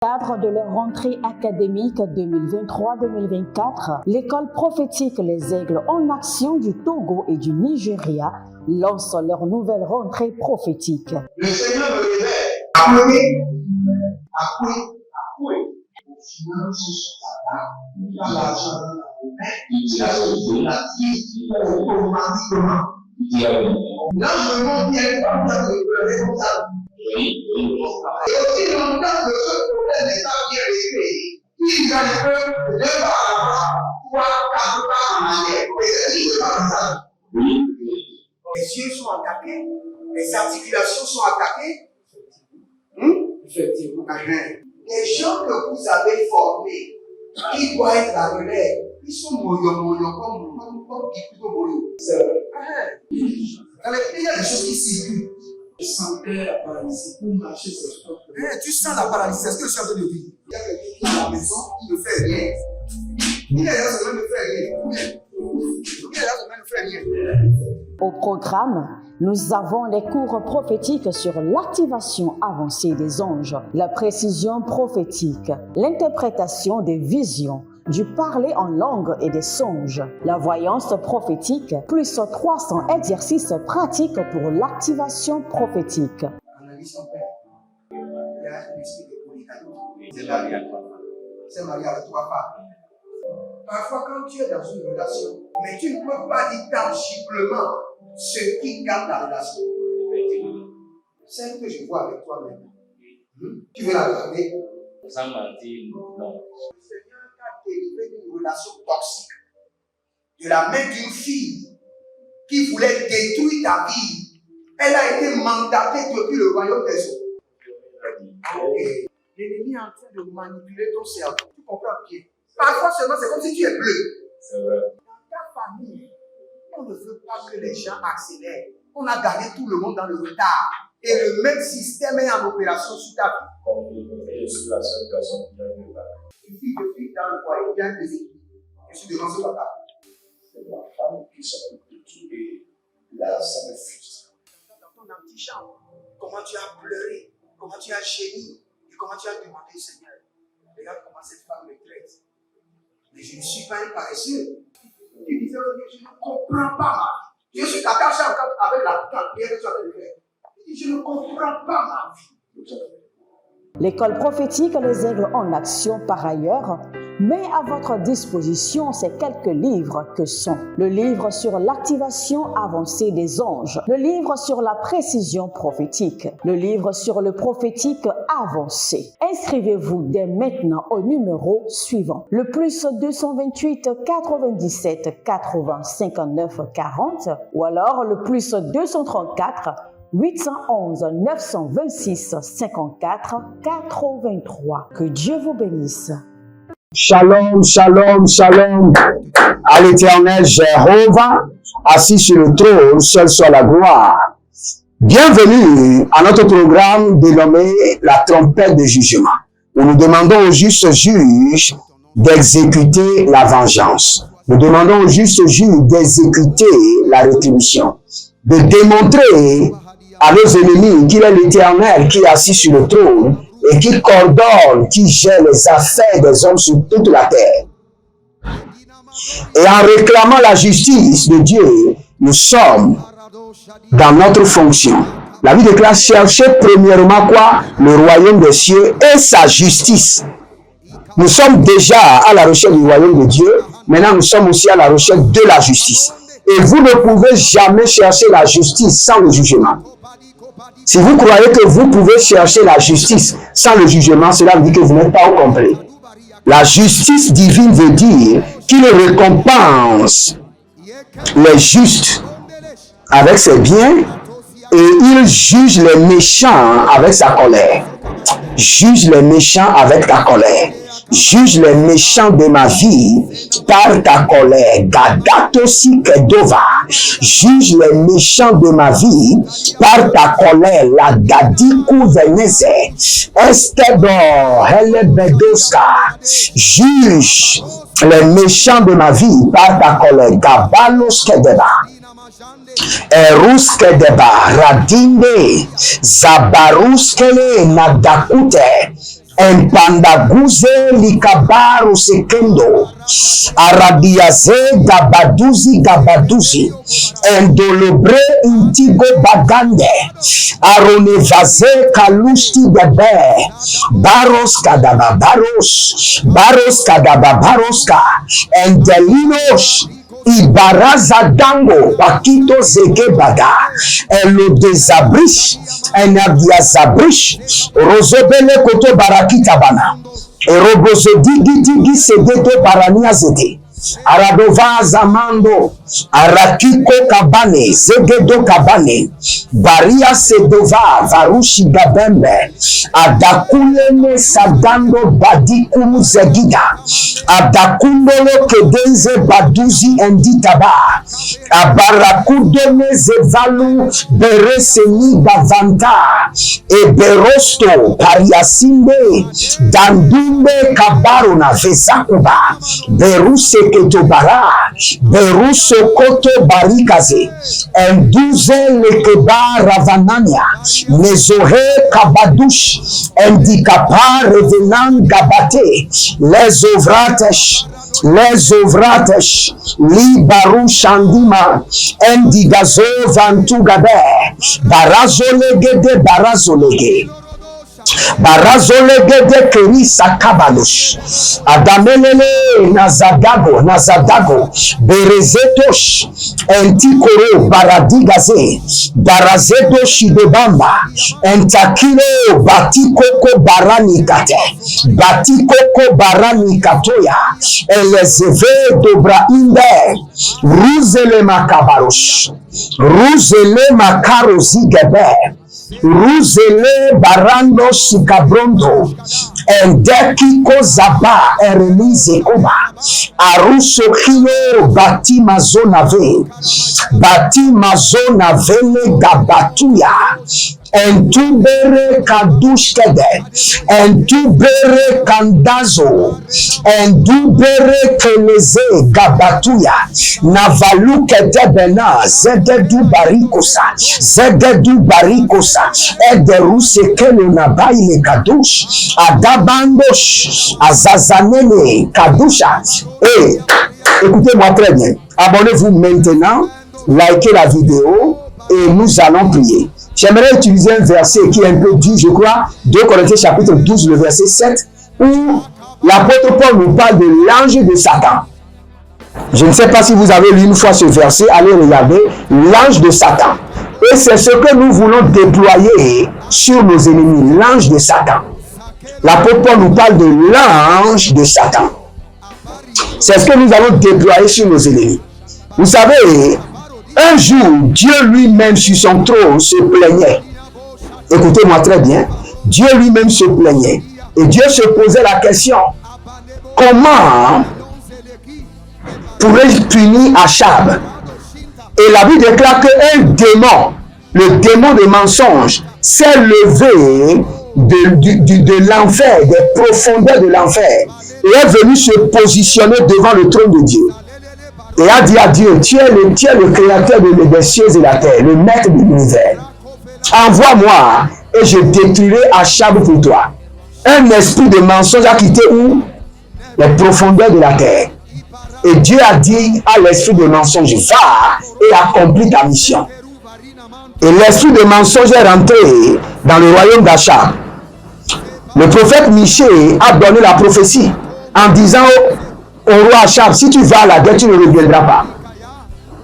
Cadre de leur rentrée académique 2023-2024, l'école prophétique Les Aigles en Action du Togo et du Nigeria lance leur nouvelle rentrée prophétique. Le Seigneur me révèle. Appelez. Finance, dans l'argent, il a sauvé la vie automatiquement. Là, je montre bien comme ça, le responsable. Et aussi longtemps que ce problème n'est pas bien réglé, il y a des peuples de par là-bas, 3, 4 pas en arrière. Et c'est pas ça. Les yeux sont attaqués, les articulations sont attaquées. Effectivement. Les gens que vous avez formés, qui doivent être la relève, ils sont moyons comme qui plutôt moyons. C'est vrai. Dans les pays, il y a des choses qui circulent. Je sentais la paralysie pour marcher sur ce sport. Tu sens la paralysie, c'est ce que je suis en train de dire. Il y a quelqu'un qui est à la maison, qui ne fait rien. Il y a des gens qui ne fait rien. Au programme, nous avons les cours prophétiques sur l'activation avancée des anges, la précision prophétique, l'interprétation des visions, du parler en langue et des songes, la voyance prophétique, plus 300 exercices pratiques pour l'activation prophétique. Analyse son père. Il y a un esprit de polygamie. C'est marié à trois femmes. C'est marié à trois femmes. Parfois, quand tu es dans une relation, mais tu ne peux pas dire tangiblement ce qui garde la relation. Celle que je vois avec toi maintenant. Tu veux la regarder? Sans mentir, non. Délivré d'une relation toxique de la main d'une fille qui voulait détruire ta vie. Elle a été mandatée depuis le royaume des eaux. L'ennemi est en train de manipuler ton cerveau. Tu comprends bien? Parfois seulement, c'est comme si tu es bleu. C'est vrai. Dans ta famille, on ne veut pas que les gens accélèrent. On a gardé tout le monde dans le retard. Et le même système est en opération sur ta vie. Comme je suis la seule personne qui a vu ça. Une fille de fille dans le foyer, bien déséquilibrée. Je suis devant ce papa. C'est ma femme qui s'occupe de tout et là, ça me frustre. Dans ton antichambre, comment tu as pleuré, comment tu as gémi et comment tu as demandé au Seigneur. Regarde comment cette femme me traite. Mais je ne suis pas un paresseux. Tu disais, je ne comprends pas ma vie. Je suis attaché encore avec la prière que tu as fait de faire. Je ne comprends pas ma vie. L'école prophétique Les Aigles en Action, par ailleurs, met à votre disposition ces quelques livres que sont le livre sur l'activation avancée des anges, le livre sur la précision prophétique, le livre sur le prophétique avancé. Inscrivez-vous dès maintenant au numéro suivant, le plus 228 97 80 59 40 ou alors le plus 234 811 926 54 83. Que Dieu vous bénisse. Shalom, shalom, shalom. À l'Éternel Jéhovah, assis sur le trône, seul soit la gloire. Bienvenue à notre programme dénommé la trompette de jugement, où nous demandons au juste juge d'exécuter la vengeance. Nous demandons au juste juge d'exécuter la rétribution, de démontrer à nos ennemis qu'il est l'Éternel qui est assis sur le trône et qui coordonne, qui gère les affaires des hommes sur toute la terre. Et en réclamant la justice de Dieu, nous sommes dans notre fonction. La Bible déclare chercher premièrement quoi? Le royaume des cieux et sa justice. Nous sommes déjà à la recherche du royaume de Dieu. Maintenant, nous sommes aussi à la recherche de la justice. Et vous ne pouvez jamais chercher la justice sans le jugement. Si vous croyez que vous pouvez chercher la justice sans le jugement, cela veut dire que vous n'êtes pas au complet. La justice divine veut dire qu'il récompense les justes avec ses biens et il juge les méchants avec sa colère. Juge les méchants avec ta colère. Juge les méchants de ma vie par ta colère. Gadatosi kedova. Juge les méchants de ma vie par ta colère. La gadiku veneze. Estebor helebedoska. Juge les méchants de ma vie par ta colère. Gabalos kedeba. Eruske deba radinde zabaruskele nadakute Empandaguze likabaru sekendo. Aradiaze gabaduzi. Endolobre intigo bagande. Aronevaze kalusti bebe. Baros kadaba baroska. Endelinos. Ibaraza dango pakito zege baga elo desabrish enadia zabrish rozobele koto barakita bana erobozo digi segeto barania zete Aradova zamando arakiko kabane zegedo kabane baria sedova varushi gabembe adakulene sadando badikumu zegida adakundolo kedenze baduzi enditaba abarakudene zevalu bereseni bavanta eberosto pariasinde dandumbe kabaru na vesakuba beruse ketobara beruso koto barikaze enduze lekeba ravanania nezohe kabadush endikapa revenan gabate les ovratesh libaru shandima endigazo vantugabe barazolege Barazolege kerisa kabalush adamelele nazadago berezetosh entikoro baradigaze barazedo shidebamba entakilo batikoko barani katoya elezeve dobra inde ruzele makarozigebe Ruzele barando sikabrondo endekiko zaba erenize koba aruso kilo bati mazonave le gabatuya entubere kadushkede entubere kandazo entubere keleze gabatuya navaluke debena zegedu barikosa ederuse kelo na baile kadush adabandosh azazanene kadusha. Et écoutez-moi très bien, abonnez-vous maintenant, likez la vidéo et nous allons prier. J'aimerais utiliser un verset qui est un peu dur, je crois, 2 Corinthiens chapitre 12, le verset 7, où l'apôtre Paul nous parle de l'ange de Satan. Je ne sais pas si vous avez lu une fois ce verset, allez regarder, l'ange de Satan. Et c'est ce que nous voulons déployer sur nos ennemis, l'ange de Satan. L'apôtre Paul nous parle de l'ange de Satan. C'est ce que nous allons déployer sur nos ennemis. Vous savez, un jour, Dieu lui-même sur son trône se plaignait. Écoutez-moi très bien. Dieu lui-même se plaignait. Et Dieu se posait la question, comment pourrais-je punir Achab? Et la Bible déclare qu'un démon, le démon des mensonges, s'est levé de l'enfer, des profondeurs de l'enfer, et est venu se positionner devant le trône de Dieu. Et a dit à Dieu, tu es le créateur des cieux et la terre, le maître de l'univers. Envoie-moi et je détruirai Achab pour toi. Un esprit de mensonge a quitté où? Les profondeurs de la terre. Et Dieu a dit à l'esprit de mensonge, va et accomplis ta mission. Et l'esprit de mensonge est rentré dans le royaume d'Achab. Le prophète Michée a donné la prophétie en disant au roi Achab, si tu vas à la guerre, tu ne reviendras pas.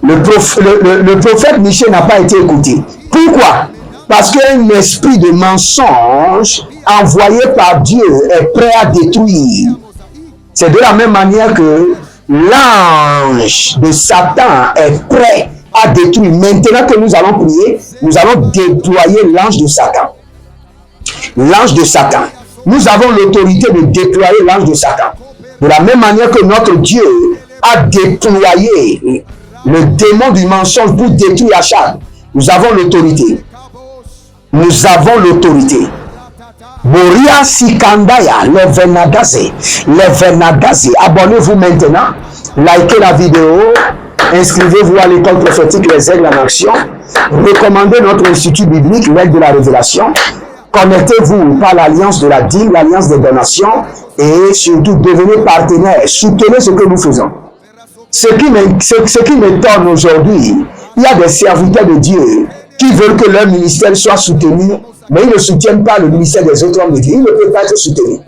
Le prophète Michée n'a pas été écouté. Pourquoi? Parce qu'un esprit de mensonge envoyé par Dieu est prêt à détruire. C'est de la même manière que l'ange de Satan est prêt à détruire. Maintenant que nous allons prier, nous allons déployer l'ange de Satan. L'ange de Satan. Nous avons l'autorité de déployer l'ange de Satan. De la même manière que notre Dieu a déployé le démon du mensonge pour détruire Achab, nous avons l'autorité. Nous avons l'autorité. Boria Sikandaya, les Venagazé. Abonnez-vous maintenant, likez la vidéo, inscrivez-vous à l'école prophétique Les Aigles en Action, recommandez notre institut biblique, l'Aide de la Révélation, Connectez-vous par l'alliance de la dîme, l'alliance des donations et surtout devenez partenaires. Soutenez ce que nous faisons. Ce qui m'étonne aujourd'hui, il y a des serviteurs de Dieu qui veulent que leur ministère soit soutenu, mais ils ne soutiennent pas le ministère des autres hommes de Dieu. Ils ne peuvent pas être soutenus.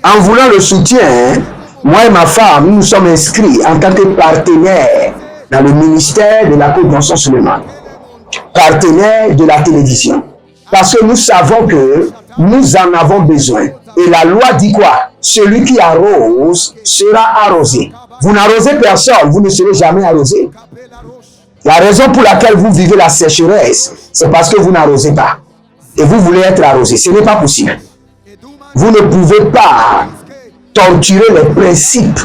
En voulant le soutien, moi et ma femme, nous sommes inscrits en tant que partenaires dans le ministère de la Côte d'Anson Suleiman, partenaires de la télévision. Parce que nous savons que nous en avons besoin. Et la loi dit quoi? Celui qui arrose sera arrosé. Vous n'arrosez personne, vous ne serez jamais arrosé. La raison pour laquelle vous vivez la sécheresse, c'est parce que vous n'arrosez pas. Et vous voulez être arrosé. Ce n'est pas possible. Vous ne pouvez pas torturer les principes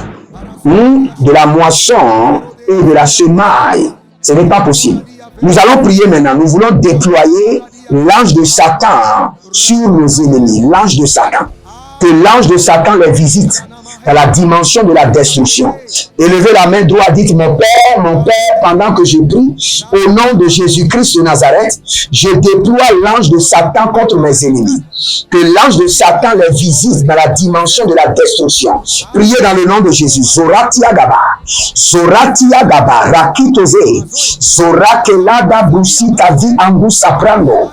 de la moisson et de la semaille. Ce n'est pas possible. Nous allons prier maintenant. Nous voulons déployer l'ange de Satan sur nos ennemis. L'ange de Satan. Que l'ange de Satan les visite dans la dimension de la destruction. Élevez la main droite, dites mon Père, pendant que je prie, au nom de Jésus-Christ de Nazareth, je déploie l'ange de Satan contre mes ennemis. Que l'ange de Satan les visite dans la dimension de la destruction. Priez dans le nom de Jésus. Zoratia Gaba, Rakitoze, Zorakelada Busita Vi Angusa Prando.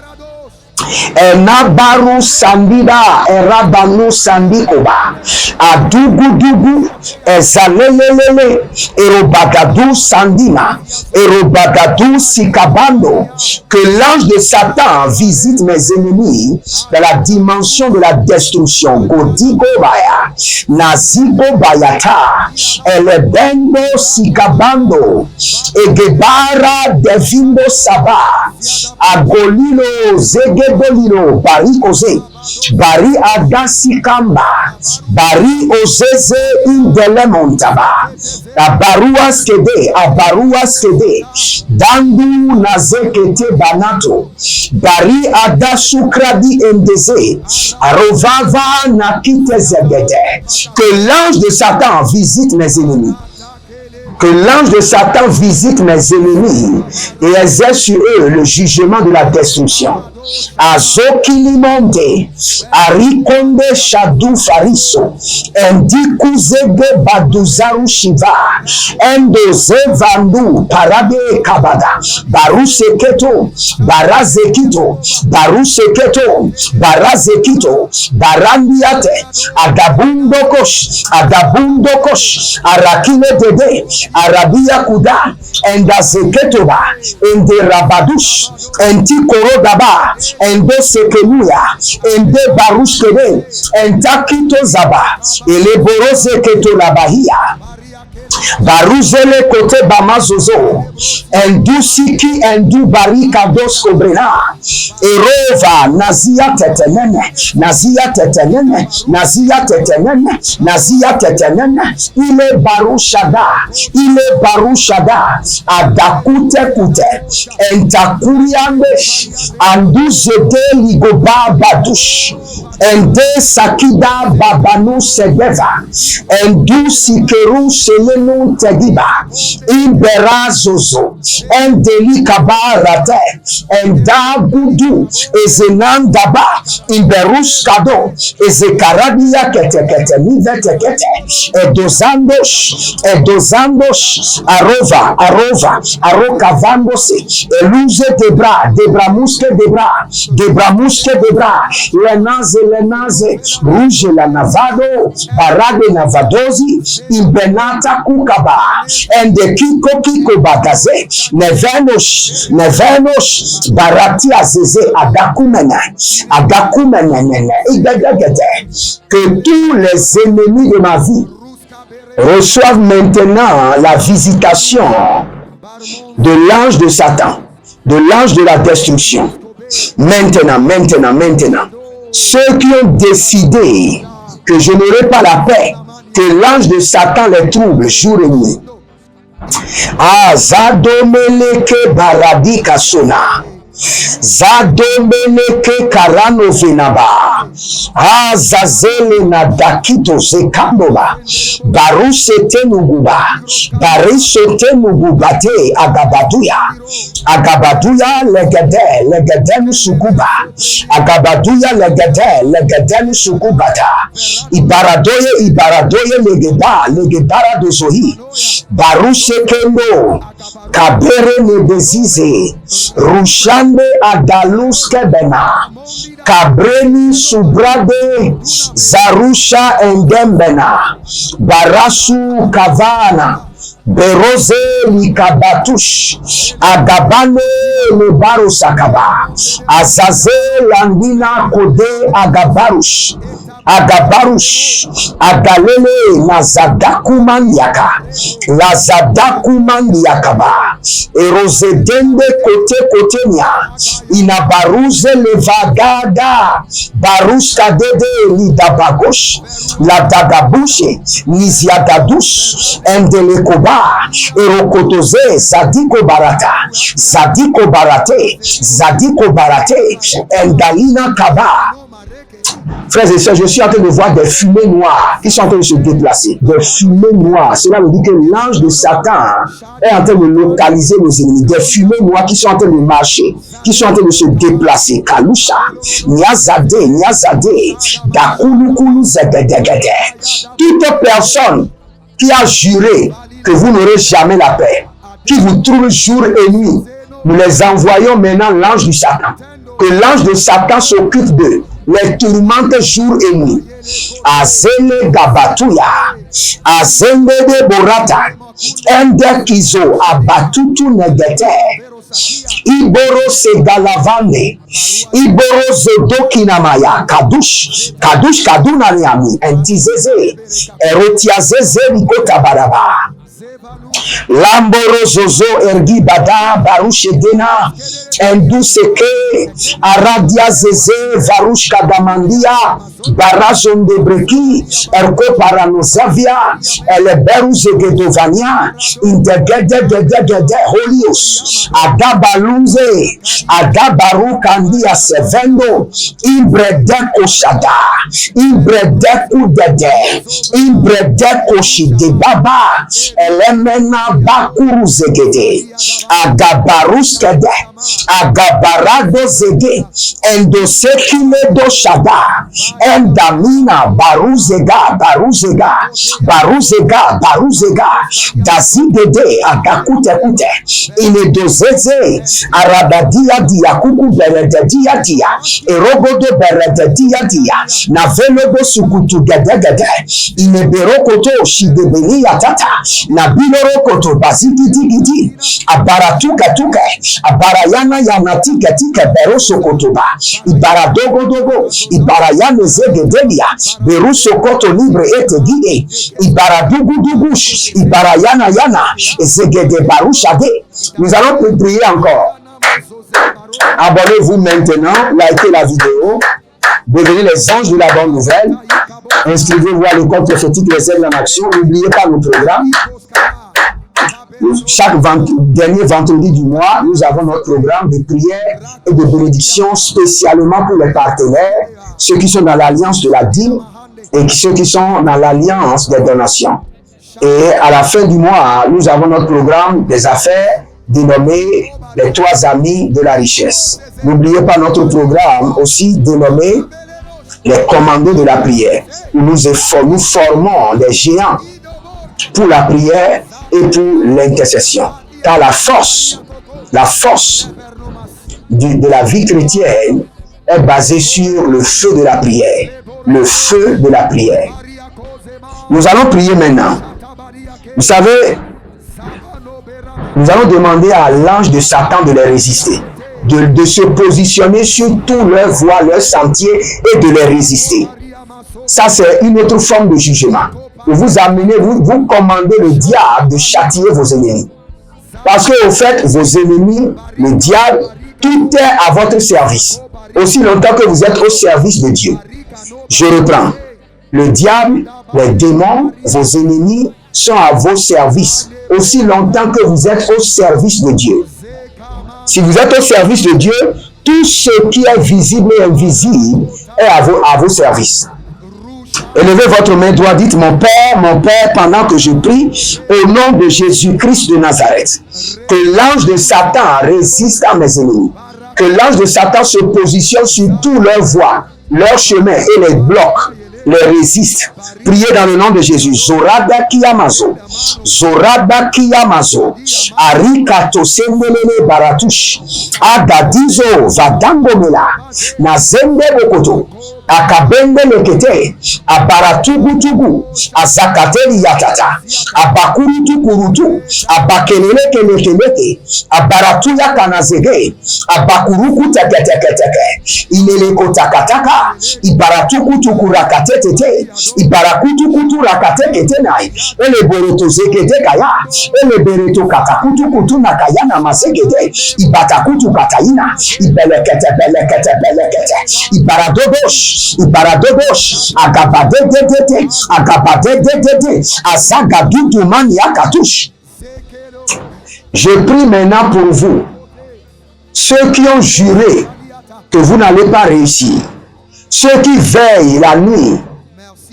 Enabaru sandida erabanu sandikoba adugudugu ezalelelele erobagadu sandima erobagadu sikabando. Que l'ange de Satan visite mes ennemis dans la dimension de la destruction. Godigo baya nazigo bayata elebendo sikabando egebara devindo saba agolilo zege Bolino, Bari Ose, Bari Adasi Kamba, Bari Ozeze Indelemontaba, Abaruas Kede, Dandu Nazekete Banato, Bari Adasukradi Endeze, Arovava Nakite Zegete. Que l'ange de Satan visite mes ennemis. Que l'ange de Satan visite mes ennemis et exerce sur eux le jugement de la destruction. Azokilimonte, Arikonde Shadu Fariso, Endikuzege Baduzaru Shiva, Endoze Vandu, Parabe Kabada, Baruseketo, Barazekito, Baruseketo, Barazekito, Barandiate, Adabundokosh, Arakile Dede, Arabia Kuda, Endazeketoba, Enderabadush, Entikorodaba, Ende Sekenuya, Ende Barushkede, Entakito Zaba, Eleborose Keto Labahia. Baruzele kote bamazozo, endusiki endu barika dosko brena, erova nazia tetenene, nazia tetenene, nazia tetenene, nazia tetenene, ile barushada, adakute kute, entakuriandesh, anduzede ligoba badush, ende sakida babanu segeva, endusikeru selenu tegiba, imberazozo, endelikabarate, endagudu, ezenandaba, imberuskado, ezekarabia ketekete, nivetekete, edozandosh, arokavandose, eluze debramuske debra, lenaze, rouge la navado, barade navadozi, imbenata kukaba, ende kiko bagaze, nevenos, barati azeze, adakumene, que tous les ennemis de ma vie reçoivent maintenant la visitation de l'ange de Satan, de l'ange de la destruction. Maintenant. Ceux qui ont décidé que je n'aurai pas la paix, que l'ange de Satan les trouble jour et nuit. Zadomeleke baradi kasona. Zadomeleke karano venaba. Azazele na dakito zekamboba. Barusete nuguba. Barisete nugubate agabaduya. Agabaduya legede nusukuba. Agabaduya legede nusukubata. Ibaradoye legedara dozohi. Barusekendo. Kabere nebezize. Rushande adaluske bena. Kabreni subrade zarusha endembena. Barasu kavana. Beroze likabatush. Agabane lebaro sakaba. Azaze landina kode agabarush. Agalele nazadaku mandiaka. Lazadaku mandiakaba. Erozedende kote nia. Inabaruze levagada. Baruska dede lidabagosh. Ladagabushe. Niziagadus. Endelekoba. Erokotoze. Zadiko barate. Endalina kaba. Frères et sœurs, je suis en train de voir des fumées noires qui sont en train de se déplacer. Des fumées noires. Cela veut dire que l'ange de Satan est en train de localiser nos ennemis. Des fumées noires qui sont en train de marcher, qui sont en train de se déplacer. Kalusha, Niazade, Dakulukulu Zegedegede. Toute personne qui a juré que vous n'aurez jamais la paix, qui vous trouve jour et nuit, nous les envoyons maintenant l'ange du Satan. Que l'ange de Satan s'occupe d'eux. Les tourmente jour et nuit. Azele gabatuya, azende de borata, ende kizo abatutu negete, iboro se galavande, iboro se dokinamaya, kadush kadunariami, entizeze, erotiazeze likota baraba. Lamboro zozo ergi bada barush edena enduseke aradia zeze varush kadamandia barazon de breki erko paranosavia eleberu zegedovania indegede holios adabalunze adabaru kandia sevendo imbredeko shada imbredeko dede imbredeko shidebaba elemena bakuru zegede agabaruskede agabarado zege endosekile do shada endamina baruzega dazidede agakute inedozeze arabadia dia kuku berededia dia erogodo berededia dia navelogo sukutu gedegede ineberokoto shidebenia tata na bilorokoto bazigidi abaratuka abarayana yanatika beroso kotoba ibaradogo ibarayane zegedelia beruso koto libre ete gide ibaradugu ibarayana zegede barushade. Nous allons prier encore. Abonnez-vous maintenant, likez la vidéo, devenez les anges de la bonne nouvelle, inscrivez-vous à l'école prophétique Les Aigles en Action. N'oubliez pas nos programmes. Chaque dernier vendredi du mois, nous avons notre programme de prière et de bénédiction spécialement pour les partenaires, ceux qui sont dans l'alliance de la dîme et ceux qui sont dans l'alliance des donations. Et à la fin du mois, nous avons notre programme des affaires dénommé les 3 amis de la richesse. N'oubliez pas notre programme aussi dénommé les commandos de la prière, où nous formons des géants pour la prière et pour l'intercession. Car la force de la vie chrétienne est basée sur le feu de la prière. Le feu de la prière. Nous allons prier maintenant. Vous savez, nous allons demander à l'ange de Satan de les résister, de se positionner sur tous leurs voies, leurs sentiers et de les résister. Ça, c'est une autre forme de jugement. Vous amenez, vous commandez le diable de châtier vos ennemis. Parce que, au fait, vos ennemis, le diable, tout est à votre service. Aussi longtemps que vous êtes au service de Dieu. Je reprends. Le diable, les démons, vos ennemis sont à vos services. Aussi longtemps que vous êtes au service de Dieu. Si vous êtes au service de Dieu, tout ce qui est visible et invisible est à vos services. Élevez votre main droite, dites mon Père, pendant que je prie, au nom de Jésus-Christ de Nazareth, que l'ange de Satan résiste à mes ennemis, que l'ange de Satan se positionne sur tous leurs voies, leurs chemins et les blocs, les résiste. Priez dans le nom de Jésus. Zorada Kiyamazo, Zorada Kiyamazo, Arikato Sendelele Baratush, Agadizo Vadangomela, Nazembe Bokoto, Akabende Lekete, Abaratugutugu, Azakateli Yatata, Abakurutu Kurutu, Abakeleke Lekeleke, Abaratuya Kanazege, Abakuruku Teketeketeke, Ineleko Takataka, Ibaratukutu Kurakatete, Ibarakutukutu Rakateketenai, Eleboroto Zekete Kaya, Elebereto Katakutu Kutu Nakayana Mazegede, Ibatakutu Kataina, Ibelekete Belekete Belekete, Ibaradobosh, Ibaradobosh, Agabadedete, Agabadedete, Azagadudu Maniakatush. Je prie maintenant pour vous, ceux qui ont juré que vous n'allez pas réussir, ceux qui veillent la nuit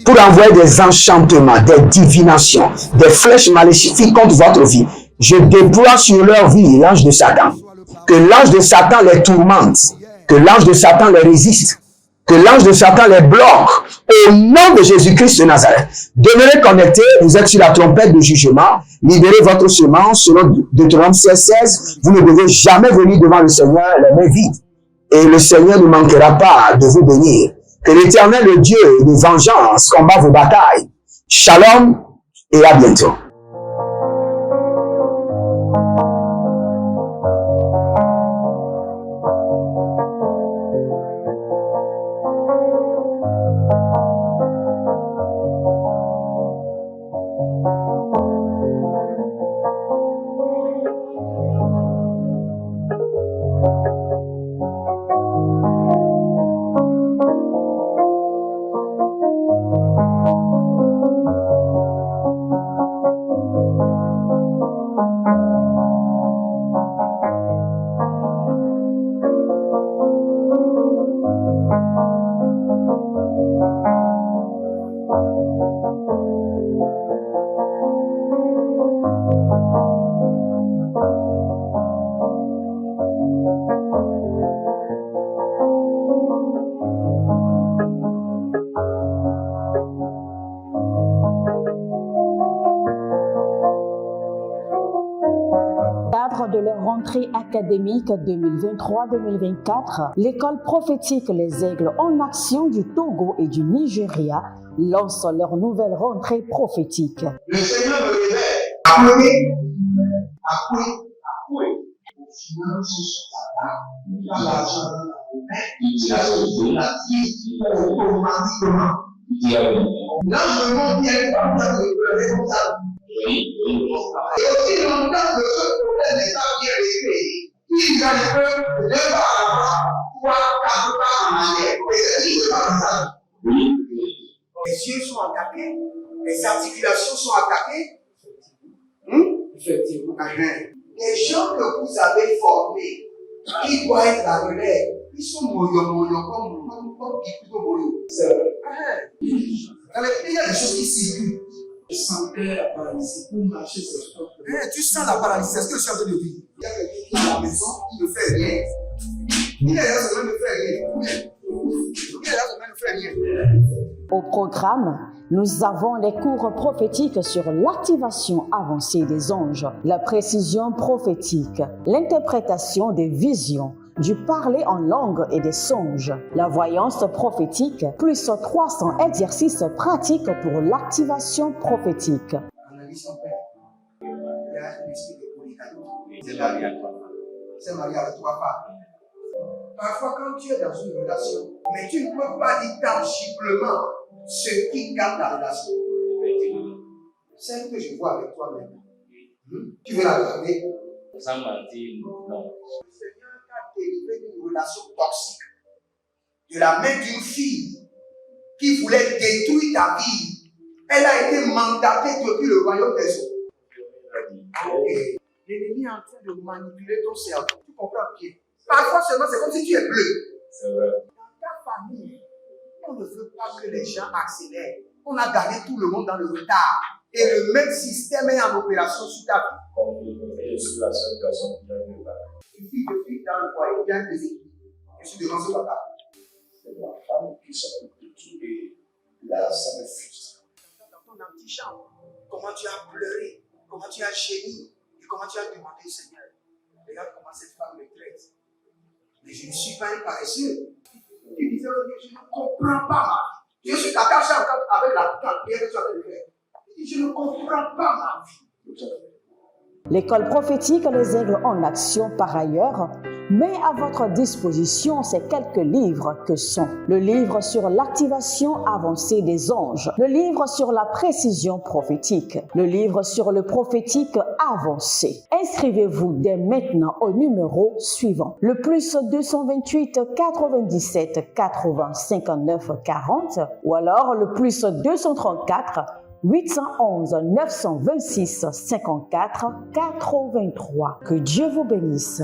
pour envoyer des enchantements, des divinations, des flèches maléfiques contre votre vie. Je déploie sur leur vie l'ange de Satan. Que l'ange de Satan les tourmente, que l'ange de Satan les résiste, que l'ange de Satan les bloque au nom de Jésus-Christ de Nazareth. Demeurez connectés, vous êtes sur la trompette de jugement, libérez votre semence selon Deutéronome 16:16. Vous ne devez jamais venir devant le Seigneur les mains vides. Et le Seigneur ne manquera pas de vous bénir. Que l'Éternel, le Dieu de vengeance, combat vos batailles. Shalom et à bientôt. De leur rentrée académique 2023-2024, l'école prophétique Les Aigles en Action du Togo et du Nigeria lance leur nouvelle rentrée prophétique. Le Seigneur me révèle. Appelez. Au final, ce soir-là, il a l'argent dans la main, il a sauvé la vie automatiquement. Là, je me montre bien comme ça, comme ça. Et aussi longtemps que ce problème n'est pas bien réglé, il y a un peu de pas avant, 3, 4 pas en arrière. Et c'est pas comme ça. Les yeux sont attaqués, les articulations sont attaquées. Effectivement. Les gens que vous avez formés, qui doivent être la relève, ils sont moyo comme plutôt moyo. C'est vrai. Dans les pays, il y a des choses qui circulent. Je sentais la paralysie pour marcher sur ce corps. Tu sens la paralysie, c'est ce que je suis en train de dire. Il y a quelqu'un qui est à la maison, qui ne fait rien. Il est là, ça ne fait rien. Il est là, ça ne fait rien. Au programme, nous avons les cours prophétiques sur l'activation avancée des anges, la précision prophétique, l'interprétation des visions, du parler en langue et des songes, la voyance prophétique, plus 300 exercices pratiques pour l'activation prophétique. Analyse son père. Il y a un esprit de polygamie. C'est marié avec 3 femmes. Parfois, quand tu es dans une relation, mais tu ne peux pas dire tangiblement ce qui garde la relation. Celle que je vois avec toi maintenant. Tu veux la garder? Sans mentir, non. Le Seigneur t'a délivré d'une relation toxique. De la main d'une fille qui voulait détruire ta vie. Elle a été mandatée depuis le royaume des eaux. Okay. L'ennemi est en train de manipuler ton cerveau. Tu comprends bien? Parfois seulement, c'est comme si tu es bleu. C'est vrai. Dans ta famille, On ne veut pas que les gens accélèrent. On a gardé tout le monde dans le retard. Et le même système est en opération sur ta vie. Et je suis la seule personne qui a eu la Une fille de fille dans le foyer, il y a des équipes. Je suis devant ce papa. C'est ma femme qui s'occupe de tout et là, ça me frustre. Dans ton antichambre, comment tu as pleuré, comment tu as gémi et comment tu as demandé au Seigneur. Regarde comment cette femme me traite. Mais je ne suis pas un paresseux. Tu disais, je ne comprends pas ma vie. Je suis caché encore avec la prière que tu as fait. Je ne comprends pas ma vie. L'école prophétique Les Aigles en Action, par ailleurs, met à votre disposition ces quelques livres que sont le livre sur l'activation avancée des anges, le livre sur la précision prophétique, le livre sur le prophétique avancé. Inscrivez-vous dès maintenant au numéro suivant, le plus 228 97 80 59 40 ou alors le plus 234 811 926 54 83. Que Dieu vous bénisse.